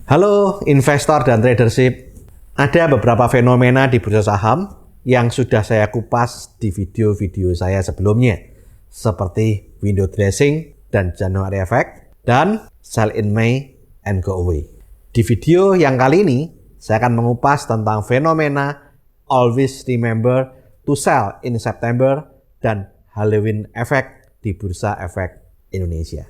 Halo investor dan tradership, ada beberapa fenomena di bursa saham yang sudah saya kupas di video-video saya sebelumnya, seperti window dressing dan January effect, dan sell in May and go away. Di video yang kali ini, saya akan mengupas tentang fenomena always remember to sell in September dan Halloween effect di Bursa Efek Indonesia.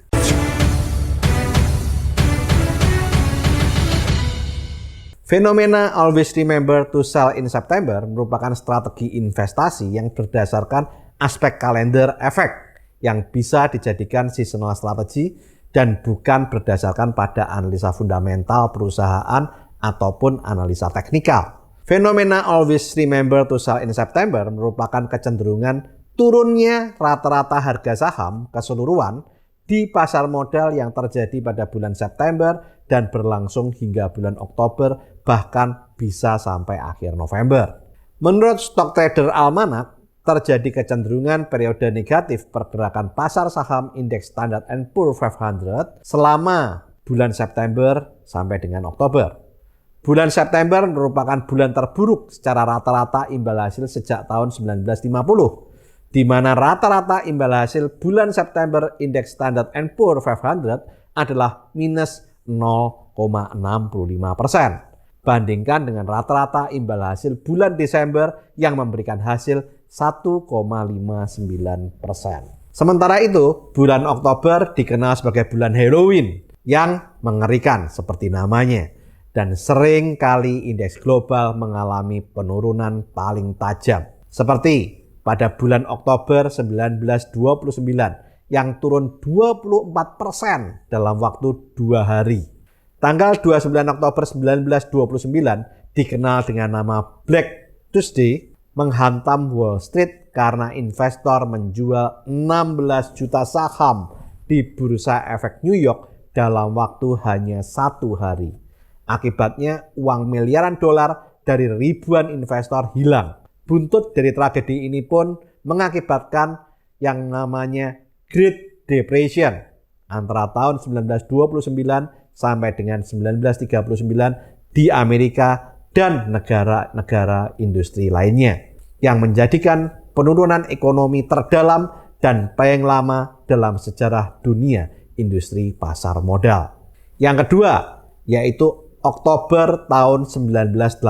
Fenomena always remember to sell in September merupakan strategi investasi yang berdasarkan aspek kalender efek yang bisa dijadikan seasonal strategi dan bukan berdasarkan pada analisa fundamental perusahaan ataupun analisa teknikal. Fenomena always remember to sell in September merupakan kecenderungan turunnya rata-rata harga saham keseluruhan di pasar modal yang terjadi pada bulan September dan berlangsung hingga bulan Oktober, bahkan bisa sampai akhir November. Menurut Stock Trader Almanac, terjadi kecenderungan periode negatif pergerakan pasar saham indeks Standard & Poor's 500 selama bulan September sampai dengan Oktober. Bulan September merupakan bulan terburuk secara rata-rata imbal hasil sejak tahun 1950, di mana rata-rata imbal hasil bulan September indeks Standard & Poor's 500 adalah minus 0,65%. Bandingkan dengan rata-rata imbal hasil bulan Desember yang memberikan hasil 1,59%. Sementara itu, bulan Oktober dikenal sebagai bulan Halloween yang mengerikan seperti namanya. Dan sering kali indeks global mengalami penurunan paling tajam. Seperti pada bulan Oktober 1929 yang turun 24% dalam waktu 2 hari. Tanggal 29 Oktober 1929 dikenal dengan nama Black Tuesday menghantam Wall Street karena investor menjual 16 juta saham di Bursa Efek New York dalam waktu hanya 1 hari. Akibatnya uang miliaran dolar dari ribuan investor hilang. Buntut dari tragedi ini pun mengakibatkan yang namanya Great Depression antara tahun 1929 sampai dengan 1939 di Amerika dan negara-negara industri lainnya yang menjadikan penurunan ekonomi terdalam dan paling lama dalam sejarah dunia industri pasar modal. Yang kedua yaitu Oktober tahun 1987.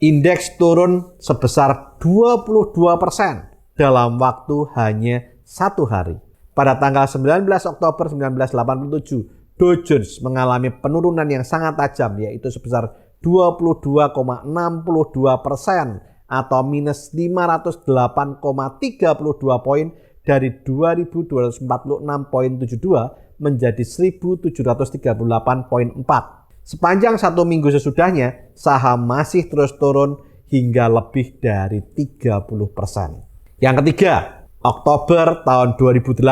Indeks turun sebesar 22% dalam waktu hanya 1 hari. Pada tanggal 19 Oktober 1987, Dow Jones mengalami penurunan yang sangat tajam yaitu sebesar 22,62% atau minus 508,32 poin dari 2.246,72 menjadi 1.738,4. Sepanjang 1 minggu sesudahnya, saham masih terus turun hingga lebih dari 30%. Yang ketiga, Oktober tahun 2008,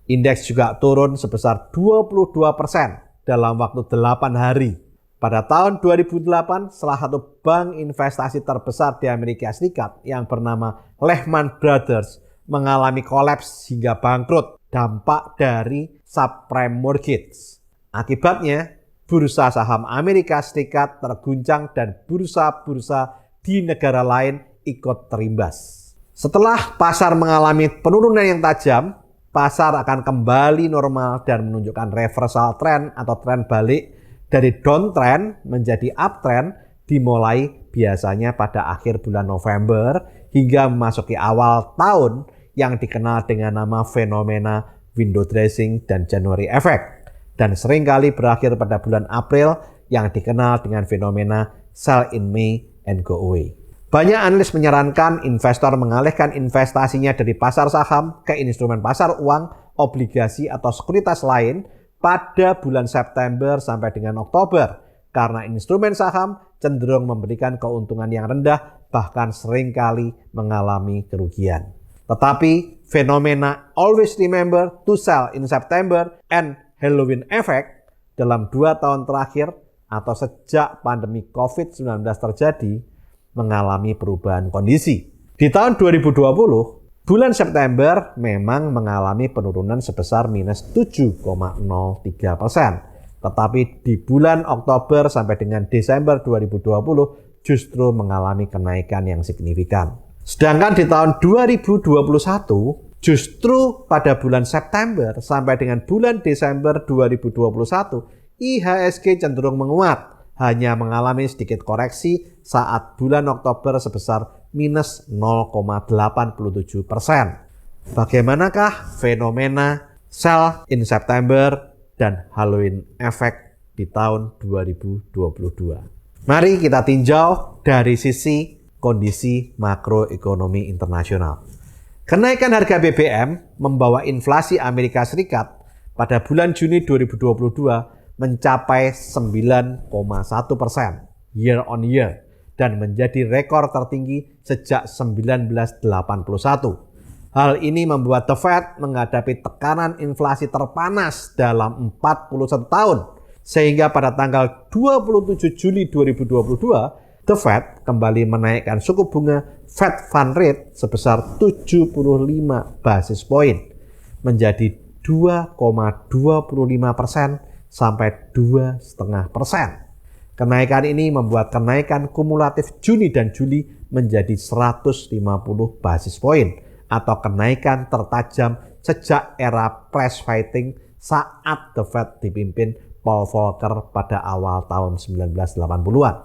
indeks juga turun sebesar 22% dalam waktu 8 hari. Pada tahun 2008, salah satu bank investasi terbesar di Amerika Serikat yang bernama Lehman Brothers mengalami kolaps hingga bangkrut, dampak dari subprime mortgage. Akibatnya, bursa saham Amerika Serikat terguncang dan bursa-bursa di negara lain ikut terimbas. Setelah pasar mengalami penurunan yang tajam, pasar akan kembali normal dan menunjukkan reversal trend atau tren balik dari downtrend menjadi uptrend dimulai biasanya pada akhir bulan November hingga memasuki awal tahun yang dikenal dengan nama fenomena window dressing dan January effect. Dan seringkali berakhir pada bulan April yang dikenal dengan fenomena sell in May and go away. Banyak analis menyarankan investor mengalihkan investasinya dari pasar saham ke instrumen pasar uang, obligasi atau sekuritas lain pada bulan September sampai dengan Oktober karena instrumen saham cenderung memberikan keuntungan yang rendah bahkan seringkali mengalami kerugian. Tetapi fenomena always remember to sell in September and Halloween effect dalam 2 tahun terakhir atau sejak pandemi COVID-19 terjadi mengalami perubahan kondisi. Di tahun 2020, bulan September memang mengalami penurunan sebesar minus 7,03%. Tetapi di bulan Oktober sampai dengan Desember 2020 justru mengalami kenaikan yang signifikan. Sedangkan di tahun 2021 justru pada bulan September sampai dengan bulan Desember 2021 IHSG cenderung menguat, hanya mengalami sedikit koreksi saat bulan Oktober sebesar minus 0,87%. Bagaimanakah fenomena sell in September dan Halloween effect di tahun 2022? Mari kita tinjau dari sisi kondisi makroekonomi internasional. Kenaikan harga BBM membawa inflasi Amerika Serikat pada bulan Juni 2022 mencapai 9,1% year on year dan menjadi rekor tertinggi sejak 1981. Hal ini membuat The Fed menghadapi tekanan inflasi terpanas dalam 41 tahun, sehingga pada tanggal 27 Juli 2022, The Fed kembali menaikkan suku bunga Fed Fund Rate sebesar 75 basis point menjadi 2,25% sampai 2,5%. Kenaikan ini membuat kenaikan kumulatif Juni dan Juli menjadi 150 basis point atau kenaikan tertajam sejak era price fighting saat The Fed dipimpin Paul Volcker pada awal tahun 1980-an.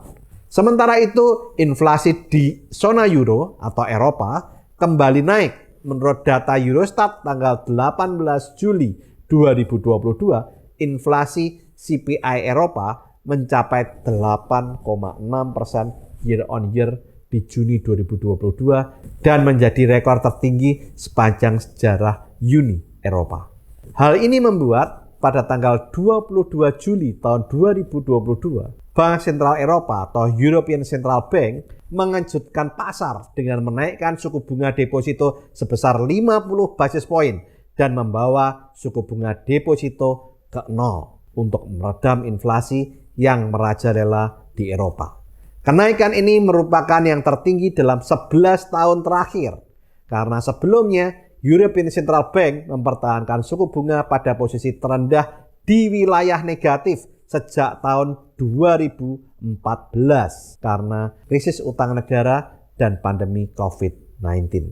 Sementara itu, inflasi di zona euro atau Eropa kembali naik. Menurut data Eurostat tanggal 18 Juli 2022, inflasi CPI Eropa mencapai 8,6% year on year di Juni 2022 dan menjadi rekor tertinggi sepanjang sejarah Uni Eropa. Hal ini membuat pada tanggal 22 Juli tahun 2022, Bank Sentral Eropa atau European Central Bank mengejutkan pasar dengan menaikkan suku bunga deposito sebesar 50 basis point dan membawa suku bunga deposito ke nol untuk meredam inflasi yang merajalela di Eropa. Kenaikan ini merupakan yang tertinggi dalam 11 tahun terakhir karena sebelumnya European Central Bank mempertahankan suku bunga pada posisi terendah di wilayah negatif sejak tahun 2014 karena krisis utang negara dan pandemi COVID-19.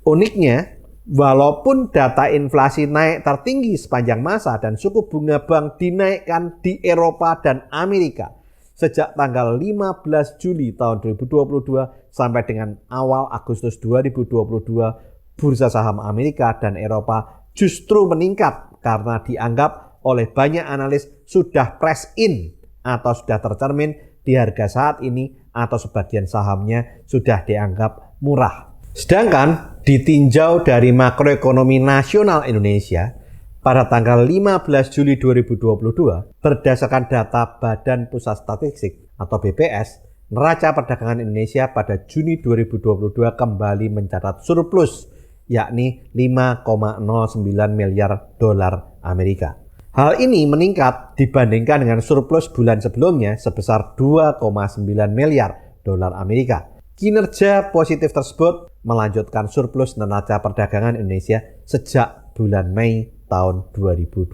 Uniknya, walaupun data inflasi naik tertinggi sepanjang masa dan suku bunga bank dinaikkan di Eropa dan Amerika sejak tanggal 15 Juli tahun 2022 sampai dengan awal Agustus 2022, bursa saham Amerika dan Eropa justru meningkat karena dianggap oleh banyak analis sudah price in atau sudah tercermin di harga saat ini atau sebagian sahamnya sudah dianggap murah. Sedangkan ditinjau dari makroekonomi nasional Indonesia pada tanggal 15 Juli 2022 berdasarkan data Badan Pusat Statistik atau BPS, neraca perdagangan Indonesia pada Juni 2022 kembali mencatat surplus yakni 5,09 miliar dolar Amerika. Hal ini meningkat dibandingkan dengan surplus bulan sebelumnya sebesar 2,9 miliar dolar Amerika. Kinerja positif tersebut melanjutkan surplus neraca perdagangan Indonesia sejak bulan Mei tahun 2020.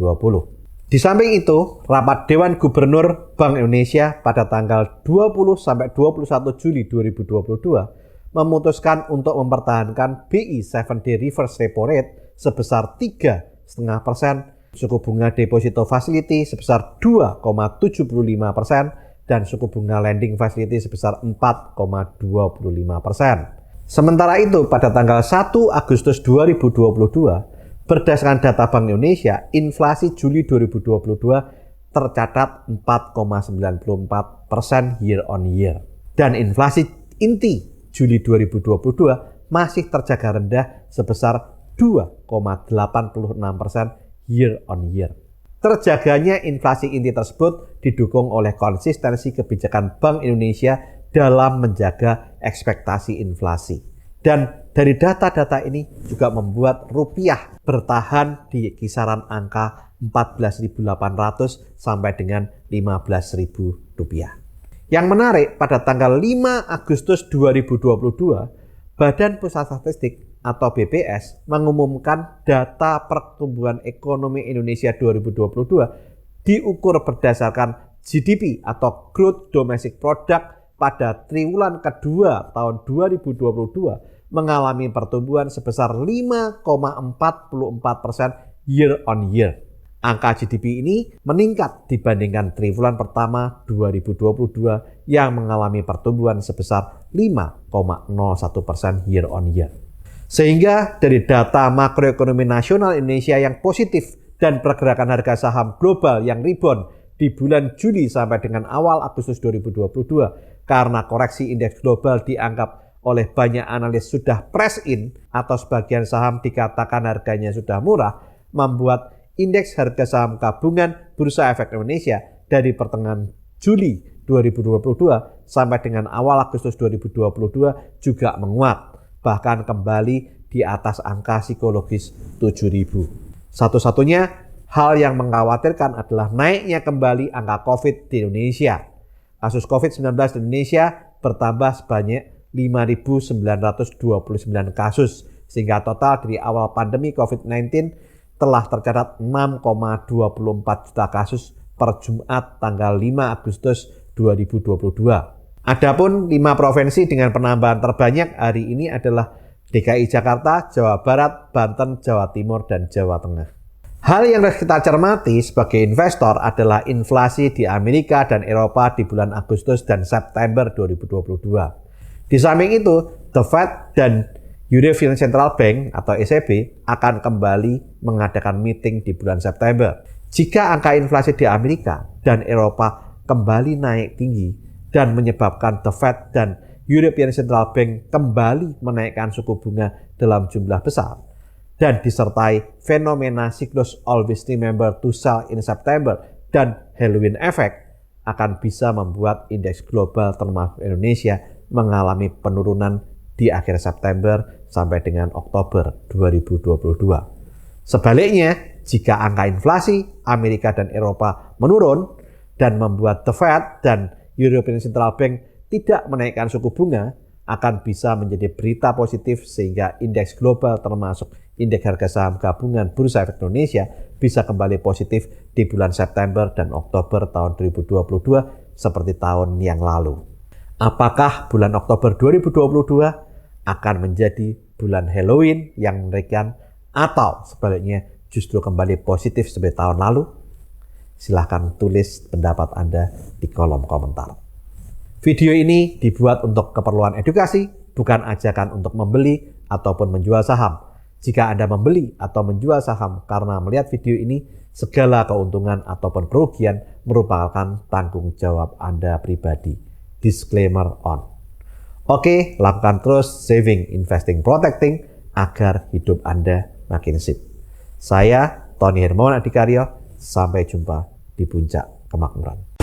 Di samping itu, rapat Dewan Gubernur Bank Indonesia pada tanggal 20-21 Juli 2022 memutuskan untuk mempertahankan BI 7-day reverse repo rate sebesar 3,5%, suku bunga deposito facility sebesar 2,75%, dan suku bunga lending facility sebesar 4,25%. Sementara itu, pada tanggal 1 Agustus 2022, berdasarkan data Bank Indonesia, inflasi Juli 2022 tercatat 4,94% year on year. Dan inflasi inti Juli 2022 masih terjaga rendah sebesar 2,86% year on year. Terjaganya inflasi inti tersebut didukung oleh konsistensi kebijakan Bank Indonesia dalam menjaga ekspektasi inflasi. Dan dari data-data ini juga membuat rupiah bertahan di kisaran angka 14.800 sampai dengan 15.000 rupiah. Yang menarik, pada tanggal 5 Agustus 2022, Badan Pusat Statistik atau BPS mengumumkan data pertumbuhan ekonomi Indonesia 2022 diukur berdasarkan GDP atau Gross Domestic Product pada triwulan kedua tahun 2022 mengalami pertumbuhan sebesar 5,44% year on year. Angka GDP ini meningkat dibandingkan triwulan pertama 2022 yang mengalami pertumbuhan sebesar 5,01% year on year. Sehingga dari data makroekonomi nasional Indonesia yang positif dan pergerakan harga saham global yang rebound di bulan Juli sampai dengan awal Agustus 2022 karena koreksi indeks global dianggap oleh banyak analis sudah price in atau sebagian saham dikatakan harganya sudah murah, membuat indeks harga saham gabungan Bursa Efek Indonesia dari pertengahan Juli 2022 sampai dengan awal Agustus 2022 juga menguat, bahkan kembali di atas angka psikologis 7.000. Satu-satunya hal yang mengkhawatirkan adalah naiknya kembali angka COVID di Indonesia. Kasus COVID-19 di Indonesia bertambah sebanyak 5.929 kasus, sehingga total dari awal pandemi COVID-19 telah tercatat 6,24 juta kasus per Jumat tanggal 5 Agustus 2022. Adapun 5 provinsi dengan penambahan terbanyak hari ini adalah DKI Jakarta, Jawa Barat, Banten, Jawa Timur, dan Jawa Tengah. Hal yang harus kita cermati sebagai investor adalah inflasi di Amerika dan Eropa di bulan Agustus dan September 2022. Di samping itu, The Fed dan European Central Bank atau ECB akan kembali mengadakan meeting di bulan September. Jika angka inflasi di Amerika dan Eropa kembali naik tinggi dan menyebabkan The Fed dan European Central Bank kembali menaikkan suku bunga dalam jumlah besar dan disertai fenomena siklus always remember to sell in September dan Halloween effect akan bisa membuat indeks global termasuk Indonesia mengalami penurunan di akhir September sampai dengan Oktober 2022. Sebaliknya, jika angka inflasi Amerika dan Eropa menurun dan membuat The Fed dan European Central Bank tidak menaikkan suku bunga, akan bisa menjadi berita positif sehingga indeks global termasuk indeks harga saham gabungan Bursa Efek Indonesia bisa kembali positif di bulan September dan Oktober tahun 2022 seperti tahun yang lalu. Apakah bulan Oktober 2022 akan menjadi bulan Halloween yang mengerikan atau sebaliknya justru kembali positif seperti tahun lalu? Silahkan tulis pendapat Anda di kolom komentar. Video ini dibuat untuk keperluan edukasi, bukan ajakan untuk membeli ataupun menjual saham. Jika Anda membeli atau menjual saham karena melihat video ini, segala keuntungan ataupun kerugian merupakan tanggung jawab Anda pribadi. Disclaimer on. Oke, lakukan terus saving, investing, protecting agar hidup Anda makin sip. Saya Tony Hermawan Adikaryo, sampai jumpa di puncak kemakmuran.